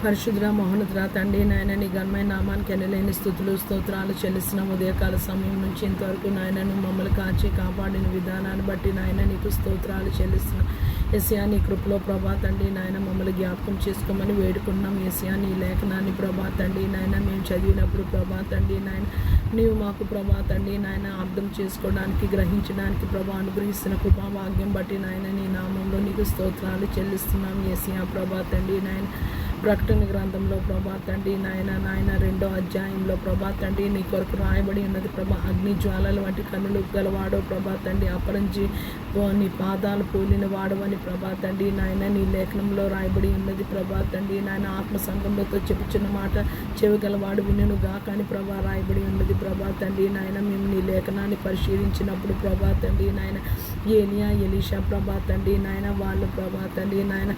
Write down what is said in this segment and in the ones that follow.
పరిశుద్ర మహోన్నతుడ తండ్రి నాయన నీ ఘనమైన నామానికి ఎనలేని స్థుతులు స్తోత్రాలు చెల్లిస్తున్నాం. ఉదయకాల సమయం నుంచి ఇంతవరకు నాయనను మమ్మల్ని కాచి కాపాడిన విధానాన్ని బట్టి నాయన నీకు స్తోత్రాలు చెల్లిస్తున్నాం. ఎస్యా నీ కృపలో ప్రభా తండ్రి నాయన మమ్మల్ని జ్ఞాపకం చేసుకోమని వేడుకున్నాం. ఎస్యా నీ లేఖనాన్ని ప్రభా తండ్రి నాయన మేము చదివినప్పుడు ప్రభా తండ్రి నాయన నీవు మాకు ప్రభా తండ్రి నాయన అర్థం చేసుకోవడానికి గ్రహించడానికి ప్రభా అనుగ్రహిస్తున్న కృపాభాగ్యం బట్టి నాయన నీ నామంలో నీకు స్తోత్రాలు చెల్లిస్తున్నాం. ఎస్యా ప్రభా తండ్రి నాయన ప్రకటన గ్రంథంలో ప్రభా తండ్రి నాయన 2వ అధ్యాయంలో ప్రభా తండ్రి నీ కొరకు రాయబడి ఉన్నది ప్రభా. అగ్ని జ్వాలల వంటి కన్నులు గలవాడో ప్రభా తండ్రి అపరంజి నీ పాదాలు పోలిన వాడవని ప్రభా తండ్రి నాయన నీ లేఖనంలో రాయబడి ఉన్నది ప్రభా తండ్రి నాయన. ఆత్మ సంఘంలోతో చెప్పుచున్న మాట చెవిగలవాడు వినును గాక అని ప్రభా రాయబడి ఉన్నది ప్రభా తండ్రి నాయన. మేము నీ లేఖనాన్ని పరిశీలించినప్పుడు ప్రభా తండ్రి నాయన ఏలియా ఎలీషా ప్రభా తండ్రి నాయన వాళ్ళు ప్రభా తండ్రి నాయన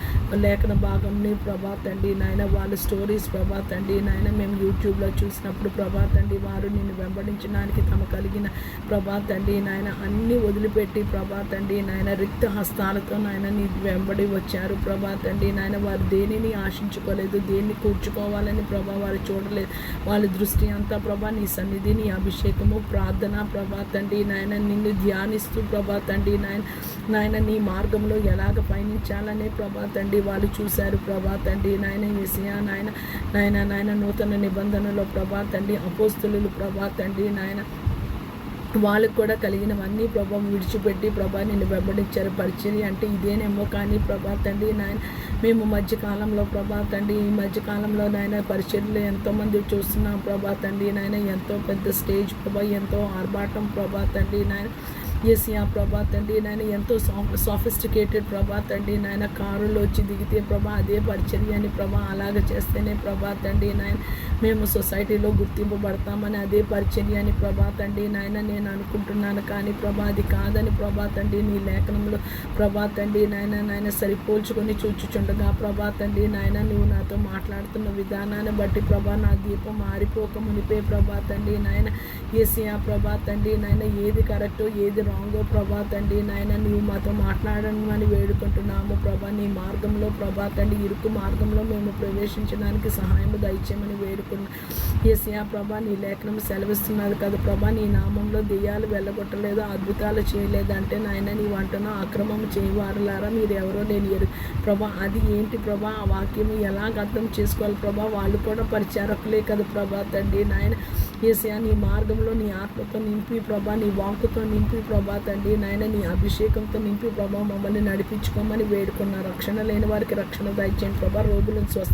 లేఖన భాగంని ప్రభా తండ్రి నాయన వాళ్ళ స్టోరీస్ ప్రభా తండ్రి నాయన మేము యూట్యూబ్లో చూసినప్పుడు ప్రభా తండ్రి వారు నిన్ను వెంబడించడానికి తమ కలిగిన ప్రభా తండ్రి నాయన అన్నీ వదిలిపెట్టి ప్రభా తండ్రి నాయన రిక్త హస్తాలతో నాయన నీ వెంబడి వచ్చారు ప్రభా తండ్రి నాయన. వారు దేనిని ఆశించుకోలేదు, దేన్ని కూర్చుకోవాలని ప్రభా వారు చూడలేదు. వాళ్ళ దృష్టి అంతా ప్రభా నీ సన్నిధి, నీ అభిషేకము, ప్రార్థన ప్రభా తండ్రి నాయన నిన్ను ధ్యానిస్తూ ప్రభా తండ్రి నాయన నీ మార్గంలో ఎలాగ పయనించాలనే ప్రభా తండ్రి వాళ్ళు చూశారు ప్రభా తండ్రి నాయన. యేసయ్యా నాయన నూతన నిబంధనలో ప్రభా తండ్రి అపోస్తులు ప్రభా తండ్రి నాయన వాళ్ళకు కూడా కలిగినవన్నీ ప్రభా విడిచిపెట్టి ప్రభా నిన్ను వెంబడించారు. పరిచర్య అంటే ఇదేనేమో కానీ ప్రభా తండ్రి నాయన మేము మధ్యకాలంలో ప్రభా తండ్రి ఈ మధ్యకాలంలో నాయన పరిచర్యలు ఎంతోమంది చూస్తున్నాం ప్రభా తండ్రి నాయన. ఎంతో పెద్ద స్టేజ్ ప్రభా, ఎంతో ఆర్భాటం ప్రభా తండ్రి నాయన. యేసయ్యా ప్రభా తండ్రి నాయన ఎంతో సాఫిస్టికేటెడ్ ప్రభా తండ్రి నాయన. కారులో వచ్చి దిగితే ప్రభా అదే పరిచర్య అని ప్రభా అలాగ చేస్తేనే ప్రభా తండ్రి నాయన మేము సొసైటీలో గుర్తింపబడతామని అదే పరిచర్య అని ప్రభా తండ్రి నాయన నేను అనుకుంటున్నాను. కానీ ప్రభా అది కాదని ప్రభా తండ్రి నీ లేఖనంలో ప్రభా తండ్రి నాయన సరిపోల్చుకొని చూచుచుండగా ప్రభా తండ్రి నాయన నువ్వు నాతో మాట్లాడుతున్న విధానాన్ని బట్టి ప్రభా నా దీపం మారిపోక మునిపే ప్రభా తండ్రి నాయన. యేసయ్యా ప్రభా తండ్రి నాయన ఏది కరెక్టో ఏది రాంగో ప్రభా తండ్రి నాయన నీవు మాతో మాట్లాడమని వేడుకుంటున్నాము ప్రభా. నీ మార్గంలో ప్రభా తండ్రి ఇరుకు మార్గంలో మేము ప్రవేశించడానికి సహాయం దయచేయమని వేడుకున్నాం. యేసయ్యా ప్రభా నీ లేఖనం సెలవిస్తున్నది కదా ప్రభా. నీ నామంలో దెయ్యాలు వెళ్ళగొట్టలేదు, అద్భుతాలు చేయలేదు అంటే నాయన నీవు అంటున్నావు అక్రమం చేయవారులారా మీరు ఎవరో నేను ప్రభా. అది ఏంటి ప్రభా? ఆ వాక్యము ఎలాగ అర్థం చేసుకోవాలి ప్రభా? వాళ్ళు కూడా పరిచారకులే కదా ప్రభా తండ్రి నాయన. యేసయ్యా నీ మార్గంలో నీ ఆత్మతో నింపి ప్రభా, నీ వాక్కుతో నింపి ప్రభా తండ్రి నాయన నీ అభిషేకంతో నింపి ప్రభా మమ్మల్ని నడిపించుకోమని వేడుకున్న రక్షణ లేని వారికి రక్షణ దయచేయండి ప్రభా. రోగులను స్వస్థ